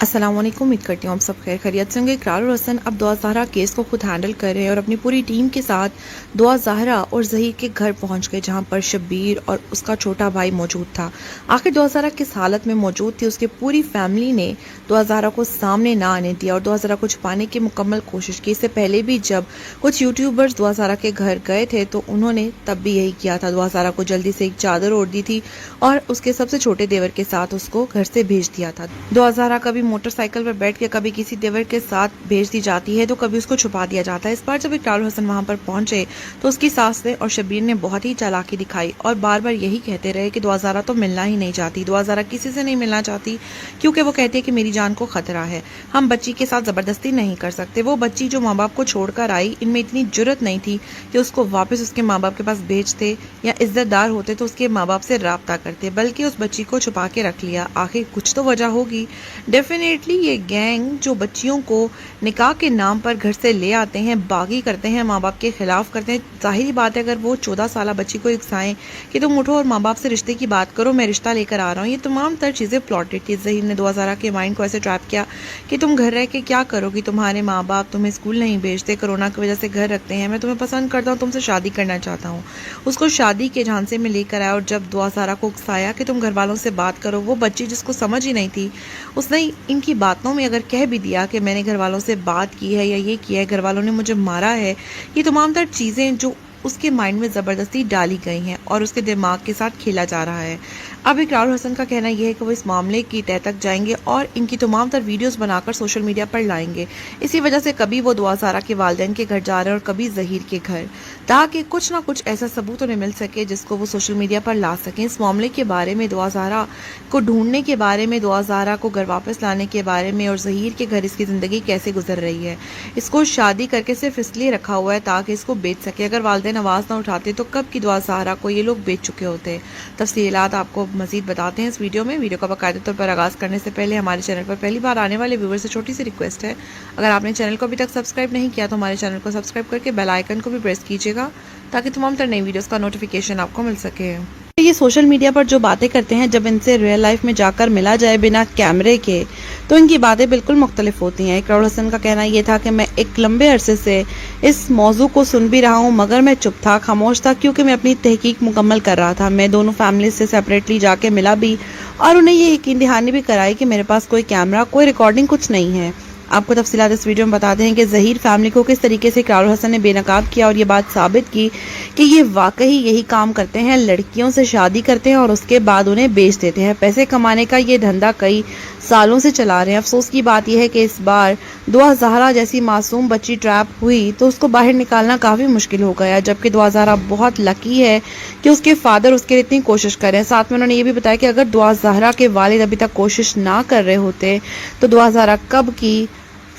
अस्सलाम वालेकुम। उम्मीद करती हूँ आप सब खैर खैरियत से होंगे। इकरार और हसन अब दुआ ज़हरा केस को खुद हैंडल कर रहे हैं और अपनी पूरी टीम के साथ दुआ ज़हरा और ज़हीर के घर पहुंच गए, जहां पर शब्बीर और उसका छोटा भाई मौजूद था। आखिर दुआ ज़हरा किस हालत में मौजूद थी, उसकी पूरी फैमिली ने दुआ ज़हरा को सामने ना आने दिया और दुआ ज़हरा को छुपाने की मुकम्मल कोशिश की। इससे पहले भी जब कुछ यूट्यूबर्स दुआ ज़हरा के घर गए थे तो उन्होंने तब भी यही किया था। दुआ ज़हरा को जल्दी से एक चादर ओढ़ दी थी और उसके सबसे छोटे देवर के साथ उसको घर से भेज दिया था। दुआ ज़हरा कभी मोटरसाइकिल पर बैठ के कभी किसी देवर के साथ भेज दी जाती है तो कभी उसको छुपा दिया जाता है। इस बार जब इकरार हसन वहां पर पहुंचे तो उसकी सास ने और शब्बीर ने बहुत ही चालाकी दिखाई और बार बार यही कहते रहे कि दुआ ज़हरा तो मिलना ही नहीं चाहती, दुआ ज़हरा किसी से नहीं मिलना चाहती, क्योंकि वो कहती है कि मेरी जान को खतरा है, हम बच्ची के साथ जबरदस्ती नहीं कर सकते। वो बच्ची जो माँ बाप को छोड़कर आई, इनमें इतनी जुर्रत नहीं थी कि उसको वापस उसके माँ बाप के पास भेजते या इज्जतदार होते तो उसके माँ बाप से राब्ता करते, बल्कि उस बच्ची को छुपा के रख लिया। आखिर कुछ तो वजह होगी। डेफिनेटली ये गैंग जो बच्चियों को निकाह के नाम पर घर से ले आते हैं, बागी करते हैं, माँ बाप के खिलाफ करते हैं। जाहिर बात है अगर वो 14 साल बच्ची को उकसाएं कि तुम उठो और माँ बाप से रिश्ते की बात करो, मैं रिश्ता लेकर आ रहा हूँ, ये तमाम तर चीज़ें प्लॉटेड थी। ज़हीर ने दुआ ज़हरा के माइंड को ऐसे ट्रैप किया कि तुम घर रह के क्या करोगी, तुम्हारे माँ बाप तुम्हें स्कूल नहीं भेजते, कोरोना की वजह से घर रखते हैं, मैं तुम्हें पसंद करता हूँ, तुमसे शादी करना चाहता हूँ। उसको शादी के झांसे में लेकर आया और जब दुआ ज़हरा को उकसाया कि तुम घर वालों से बात करो, वो बच्ची जिसको समझ ही नहीं थी उसने इनकी बातों में अगर कह भी दिया कि मैंने घर वालों से बात की है या ये किया है, घर वालों ने मुझे मारा है, ये तमाम तर चीज़ें जो उसके माइंड में ज़बरदस्ती डाली गई हैं और उसके दिमाग के साथ खेला जा रहा है। अब इकरार हसन का कहना यह है कि वो इस मामले की तह तक जाएंगे और इनकी तमाम तर वीडियोस बनाकर सोशल मीडिया पर लाएंगे। इसी वजह से कभी वो दुआ ज़हरा के वालिदैन के घर जा रहे हैं और कभी ज़हीर के घर, ताकि कुछ ना कुछ ऐसा सबूत उन्हें मिल सके जिसको वो सोशल मीडिया पर ला सकें। इस मामले के बारे में, दुआ ज़हरा को ढूंढने के बारे में, दुआ ज़हरा को घर वापस लाने के बारे में और ज़हीर के घर इसकी ज़िंदगी कैसे गुजर रही है। इसको शादी करके सिर्फ इसलिए रखा हुआ है ताकि इसको बेच सके। अगर वालिदैन आवाज़ ना उठाते तो कब की दुआ ज़हरा को ये लोग बेच चुके होते। तफसीलात आपको मज़ीद बताते हैं इस वीडियो का बाकायदा तौर पर आगाज़ करने से पहले हमारे चैनल पर पहली बार आने वाले व्यूअर से छोटी सी रिक्वेस्ट है, अगर आपने चैनल को अभी तक सब्सक्राइब नहीं किया तो हमारे चैनल को सब्सक्राइब करके बेल आइकन को भी प्रेस कीजिएगा ताकि तमाम तर नई वीडियोस का नोटिफिकेशन आपको मिल सके। ये सोशल मीडिया पर जो बातें करते हैं, जब इनसे रियल लाइफ में जाकर मिला जाए बिना कैमरे के तो इनकी बातें बिल्कुल मुख्तलिफ होती हैं। इकरार हसन का कहना यह था कि मैं एक लंबे अरसे से इस मौजू को सुन भी रहा हूँ मगर मैं चुप था, खामोश था, क्योंकि मैं अपनी तहकीक मुकम्मल कर रहा था। मैं दोनों फैमिली से सेपरेटली जाके मिला भी और उन्हें ये यकीन दहानी भी कराई कि मेरे पास कोई कैमरा, कोई रिकॉर्डिंग कुछ नहीं है। आपको तफसीलात इस वीडियो में बताते हैं कि ज़हीर फैमिली को किस तरीके से इकरार हसन ने बेनकाब किया और ये बात साबित की कि ये वाकई यही काम करते हैं, लड़कियों से शादी करते हैं और उसके बाद उन्हें बेच देते हैं। पैसे कमाने का ये धंधा कई सालों से चला रहे हैं। अफसोस की बात यह है कि इस बार दुआ ज़हरा जैसी मासूम बच्ची ट्रैप हुई तो उसको बाहर निकालना काफ़ी मुश्किल हो गया, जबकि दुआ ज़हरा बहुत लकी है कि उसके फादर उसके लिए इतनी कोशिश कर रहे हैं। साथ में उन्होंने ये भी बताया कि अगर दुआ ज़हरा के वालिद अभी तक कोशिश ना कर रहे होते तो दुआ ज़हरा कब की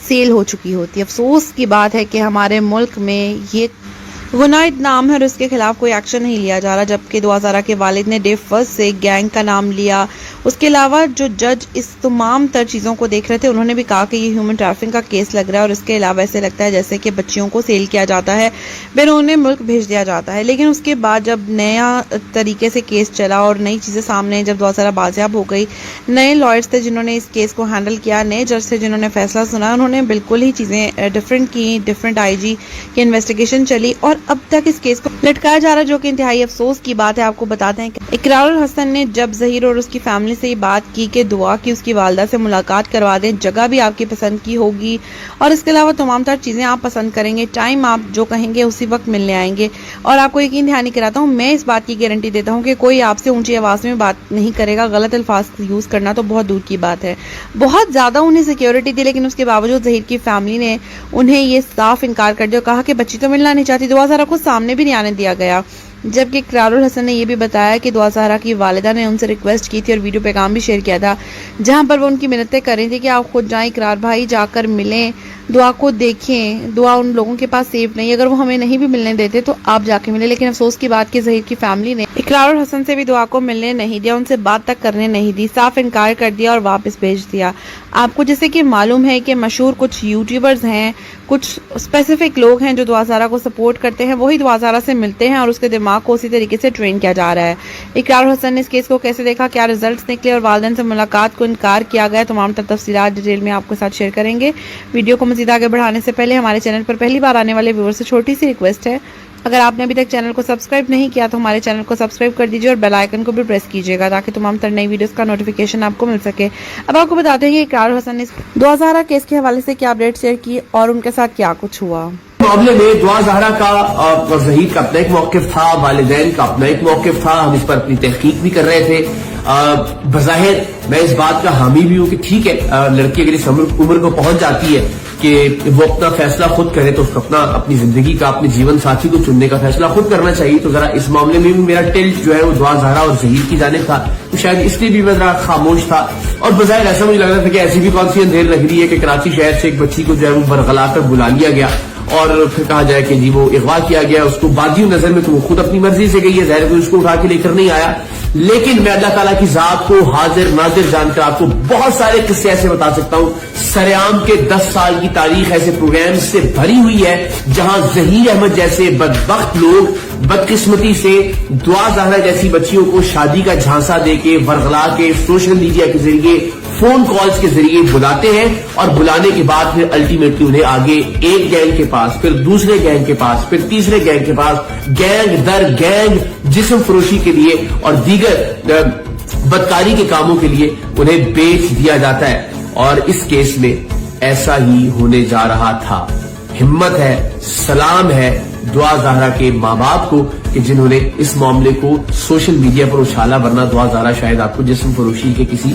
सेल हो चुकी होती। अफसोस की बात है कि हमारे मुल्क में ये गुनाह नाम है और इसके खिलाफ कोई एक्शन नहीं लिया जा रहा, जबकि दुआ ज़हरा के वालिद ने डे फर्स्ट से गैंग का नाम लिया। उसके अलावा जो जज इस तमाम तर चीज़ों को देख रहे थे उन्होंने भी कहा कि ये ह्यूमन ट्रैफिकिंग का केस लग रहा है और इसके अलावा ऐसे लगता है जैसे कि बच्चियों को सेल किया जाता है, बैरून मुल्क भेज दिया जाता है। लेकिन उसके बाद जब नया तरीके से केस चला और नई चीज़ें सामने, जब दुआ ज़हरा बाजियाब हो गई, नए लॉयर्स थे जिन्होंने इस केस को हैंडल किया, नए जज थे जिन्होंने फैसला सुना, उन्होंने बिल्कुल ही चीज़ें डिफरेंट की, डिफरेंट IG की इन्वेस्टिगेशन चली और अब तक इस केस को लटकाया जा रहा है, जो कि इंतहाई अफसोस की बात है। आपको बताते हैं कि इकरार हसन ने जब ज़हीर और उसकी फैमिली से ये बात की कि दुआ की उसकी वालदा से मुलाकात करवा दें, जगह भी आपकी पसंद की होगी और इसके अलावा तमाम तर चीज़ें आप पसंद करेंगे, टाइम आप जो कहेंगे उसी वक्त मिलने आएंगे। और आपको यकीन दहानी कराता हूँ, मैं इस बात की गारंटी देता हूँ कि कोई आपसे ऊंची आवाज़ में बात नहीं करेगा। गलत अल्फाज यूज़ करना तो बहुत दूर की बात है। बहुत ज़्यादा उन्हें सिक्योरिटी थी लेकिन उसके बावजूद ज़हीर की फैमिली ने उन्हें ये साफ इनकार कर दिया, कहा कि बच्ची तो मिलना नहीं चाहती। दुआ ज़हरा को सामने भी नहीं आने दिया गया, जबकि इकरार हसन ने यह भी बताया कि दुआ ज़हरा की वालिदा ने उनसे रिक्वेस्ट की थी और वीडियो पैगाम भी शेयर किया था जहां पर वो उनकी मिन्नतें कर रही थी कि आप खुद जाएं, इकरार भाई जाकर मिलें, दुआ को देखें, दुआ उन लोगों के पास सेफ नहीं, अगर वो हमें नहीं भी मिलने देते तो आप जाके मिले। लेकिन अफसोस की बात कि ज़हीर की फैमिली ने इकरार हसन से भी दुआ को मिलने नहीं दिया, उनसे बात तक करने नहीं दी, साफ इनकार कर दिया और वापस भेज दिया। आपको जैसे कि मालूम है कि मशहूर कुछ यूट्यूबर्स हैं, कुछ स्पेसिफिक लोग हैं जो दुआ ज़हरा को सपोर्ट करते हैं, वही दुआ ज़हरा से मिलते हैं और उसके दिमाग माँ को उसी तरीके से ट्रेन किया जा रहा है। इकरार हुसैन ने इस केस को कैसे देखा, क्या रिजल्ट्स निकले और वालिदैन से मुलाकात को इनकार किया गया, तमाम तफसीलात डिटेल में आपके साथ शेयर करेंगे। वीडियो को मज़ीद आगे बढ़ाने से पहले हमारे चैनल पर पहली बार आने वाले व्यूअर से छोटी सी रिक्वेस्ट है, अगर आपने अभी तक चैनल को सब्सक्राइब नहीं किया तो हमारे चैनल को सब्सक्राइब कर दीजिए और बेल आइकन को भी प्रेस कीजिएगा ताकि तमाम तर नई वीडियोस का नोटिफिकेशन आपको मिल सके। अब आपको बताते हैं कि इकरार हुसैन ने दुआ ज़हरा केस के हवाले से क्या अपडेट शेयर की और उनके साथ क्या कुछ हुआ। मामले में दुआ ज़हरा का और ज़हीर का अपना एक मौक़िफ़ था, वालिदैन का अपना एक मौक़िफ़ था। हम इस पर अपनी तहकीक भी कर रहे थे। बज़ाहिर मैं इस बात का हामी भी हूँ कि ठीक है, लड़की अगर इस उम्र को पहुंच जाती है कि वो अपना फैसला खुद करे तो उसको अपनी जिंदगी का, अपने जीवन साथी को चुनने का फैसला खुद करना चाहिए। तो जरा इस मामले में भी मेरा टिल्ट जो है वो दुआ ज़हरा और ज़हीर की जानिब था, तो शायद इसलिए भी मैं जरा खामोश था। और बज़ाहिर ऐसा मुझे लग रहा था कि ऐसी भी कौन सी अंधेर लग रही है कि कराची शहर से एक बच्ची को जो है वो बरगला कर बुला लिया गया और फिर कहा जाए कि जी वो अगवा किया गया, उसको बादी नजर में तो वो खुद अपनी मर्जी से गई है, ज़ाहिर कोई उसको उठा के लेकर नहीं आया। लेकिन मैं अल्लाह ताला की जात को हाजिर नाजिर जानकर आपको बहुत सारे किस्से ऐसे बता सकता हूं। सरेआम के 10 साल की तारीख ऐसे प्रोग्राम से भरी हुई है जहां ज़हीर अहमद जैसे बदबख्त लोग बदकिस्मती से दुआ ज़हरा जैसी बच्चियों को शादी का झांसा देके, वरगला के, सोशल मीडिया के जरिए, फोन कॉल्स के जरिए बुलाते हैं और बुलाने के बाद फिर अल्टीमेटली उन्हें आगे एक गैंग के पास, फिर दूसरे गैंग के पास, फिर तीसरे गैंग के पास, गैंग दर गैंग जिस्म फरोशी के लिए और दीगर बदकारी के कामों के लिए उन्हें बेच दिया जाता है। और इस केस में ऐसा ही होने जा रहा था। हिम्मत है, सलाम है दुआ ज़हरा के माँ बाप को कि जिन्होंने इस मामले को सोशल मीडिया पर उछाला, वरना दुआ ज़हरा शायद आपको जिस्म फरोशी के किसी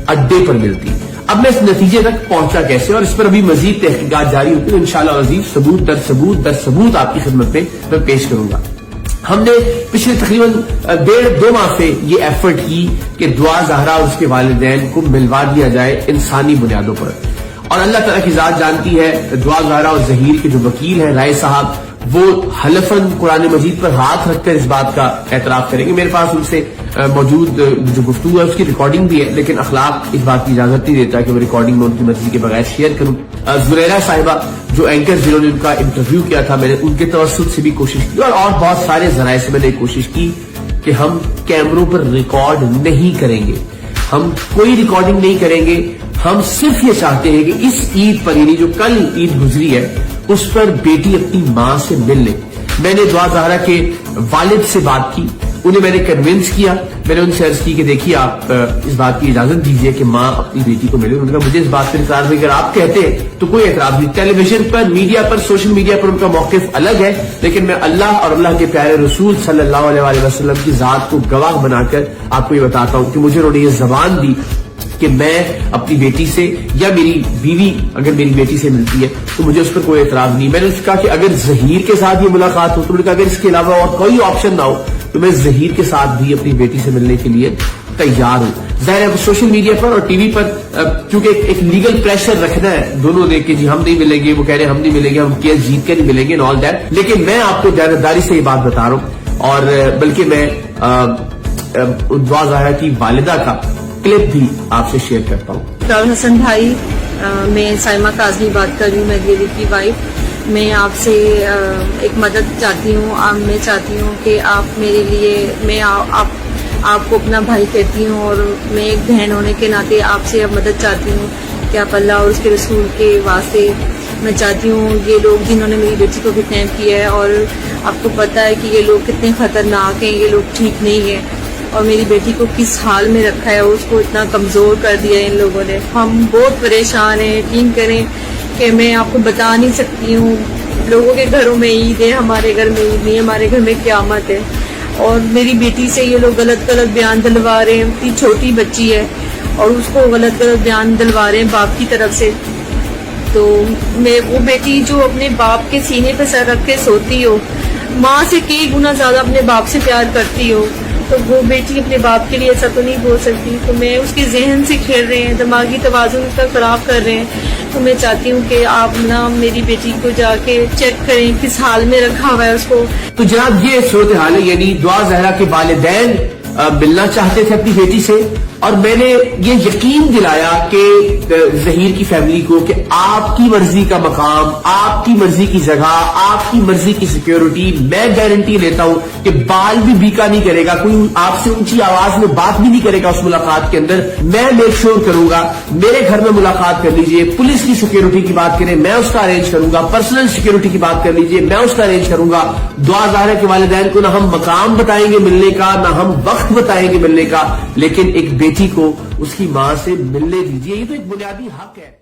अड्डे पर मिलती। अब मैं इस नतीजे तक पहुंचा कैसे और इस पर अभी मजीद तहकीकात जारी होती है। इंशाअल्लाह अज़ीज सबूत दर सबूत आपकी खिदमत में मैं पेश करूंगा। हमने पिछले तकरीबन 1.5-2 माह से ये एफर्ट की कि दुआ ज़हरा और उसके वालिदैन को मिलवा दिया जाए इंसानी बुनियादों पर। और अल्लाह ताला की जात जानती है, दुआ ज़हरा और ज़हीर के जो वकील हैं राय साहब, वो हलफन कुरान मजीद पर हाथ रखकर इस बात का एतराफ करेंगे। मेरे पास उनसे मौजूद जो गुफ्तगू है उसकी रिकॉर्डिंग भी है, लेकिन अखलाक इस बात की इजाजत नहीं देता कि मैं रिकॉर्डिंग में उनकी मर्जी के बगैर शेयर करूं। जुरैरा साहिबा जो एंकर जिन्होंने उनका इंटरव्यू किया था, मैंने उनके तवस्सुत से भी कोशिश की और बहुत सारे जराए से मैंने कोशिश की कि हम कैमरों पर रिकॉर्ड नहीं करेंगे, हम कोई रिकॉर्डिंग नहीं करेंगे। हम सिर्फ ये चाहते हैं कि इस ईद पर, यानी जो कल ईद गुजरी है, उस पर बेटी अपनी माँ से मिल ले। मैंने दुआ ज़हरा के वालिद से बात की, उन्हें मैंने कन्विंस किया। मैंने उनसे अर्ज की कि देखिए आप इस बात की इजाजत दीजिए कि माँ अपनी बेटी को मिले। उन्होंने कहा मुझे इस बात पर इतराज नहीं, अगर आप कहते हैं तो कोई एतराज नहीं। टेलीविजन पर, मीडिया पर, सोशल मीडिया पर उनका मौकिफ अलग है, लेकिन मैं अल्लाह और अल्लाह के प्यारे रसूल सल्लल्लाहु अलैहि वसल्लम की जात को गवाह बनाकर आपको ये बताता हूँ कि मुझे उन्होंने ये जबान दी कि मैं अपनी बेटी से या मेरी बीवी अगर मेरी बेटी से मिलती है तो मुझे उस पर कोई एतराज नहीं। मैंने उससे कहा कि अगर ज़हीर के साथ ये मुलाकात हो, तो उन्होंने कहा अगर इसके अलावा और कोई ऑप्शन ना हो तो मैं ज़हीर के साथ भी अपनी बेटी से मिलने के लिए तैयार हूं। जाहिर है सोशल मीडिया पर और टीवी पर क्योंकि एक लीगल प्रेशर रखना है दोनों ने कि जी हम नहीं मिलेंगे, वो कह रहे हैं हम नहीं मिलेंगे, हम केस जीत कर नहीं मिलेंगे एंड ऑल दैट। लेकिन मैं आपको जानदारी से ये बात बता रहा हूं और बल्कि मैं दुआ ज़हरा की वालिदा का क्लिप भी आपसे शेयर करता हूँ। इकरार हुसैन भाई, मैं साइमा काज़मी बात कर रही हूँ, मेरी की वाइफ। मैं आपसे एक मदद चाहती हूँ। मैं चाहती हूँ कि आप मेरे लिए, मैं आपको अपना भाई कहती हूँ और मैं एक बहन होने के नाते आपसे अब मदद चाहती हूँ कि आप अल्लाह और उसके रसूल के वास्ते, मैं चाहती हूँ ये लोग जिन्होंने मेरी बेटी को किडनैप किया है, और आपको पता है कि ये लोग कितने खतरनाक हैं, ये लोग ठीक नहीं है और मेरी बेटी को किस हाल में रखा है, उसको इतना कमज़ोर कर दिया है इन लोगों ने। हम बहुत परेशान हैं, यकीन करें कि मैं आपको बता नहीं सकती हूँ। लोगों के घरों में ईद है, हमारे घर में ईद नहीं है, हमारे घर में क़यामत है। और मेरी बेटी से ये लोग गलत बयान दिलवा रहे हैं। इतनी छोटी बच्ची है और उसको गलत बयान दिलवा रहे हैं बाप की तरफ से। तो मैं वो बेटी जो अपने बाप के सीने पे सर रख के सोती हो, माँ से कई गुना ज़्यादा अपने बाप से प्यार करती हो, तो वो बेटी अपने बाप के लिए ऐसा तो नहीं बोल सकती। तो मैं उसके जहन से खेल रहे हैं, दिमागी तवाज़ुन उसका खराब कर रहे हैं। तो मैं चाहती हूँ कि आप ना मेरी बेटी को जाके चेक करें किस हाल में रखा हुआ है उसको। तो जनाब ये सूरत हाल है, यानी दुआ ज़हरा के वालिदैन मिलना चाहते थे अपनी बेटी से اور میں نے یہ یقین دلایا کہ ظہیر کی فیملی کو کہ آپ کی مرضی کا مقام، آپ کی مرضی کی جگہ، آپ کی مرضی کی سیکیورٹی، میں گارنٹی لیتا ہوں کہ بال بھی بیکا نہیں کرے گا، کوئی آپ سے اونچی آواز میں بات بھی نہیں کرے گا اس ملاقات کے اندر. میں میک شور کروں گا میرے گھر میں ملاقات کر لیجئے، پولیس کی سیکیورٹی کی بات کریں میں اس کا ارینج کروں گا، پرسنل سیکیورٹی کی بات کر لیجئے میں اس کا ارینج کروں گا. دعا ظاہرہ کے والدین کو نہ ہم مقام بتائیں گے ملنے کا، نہ ہم وقت بتائیں گے ملنے کا، لیکن ایک بیٹی کو اس کی ماں سے ملنے دیجئے، یہ تو ایک بنیادی حق ہے.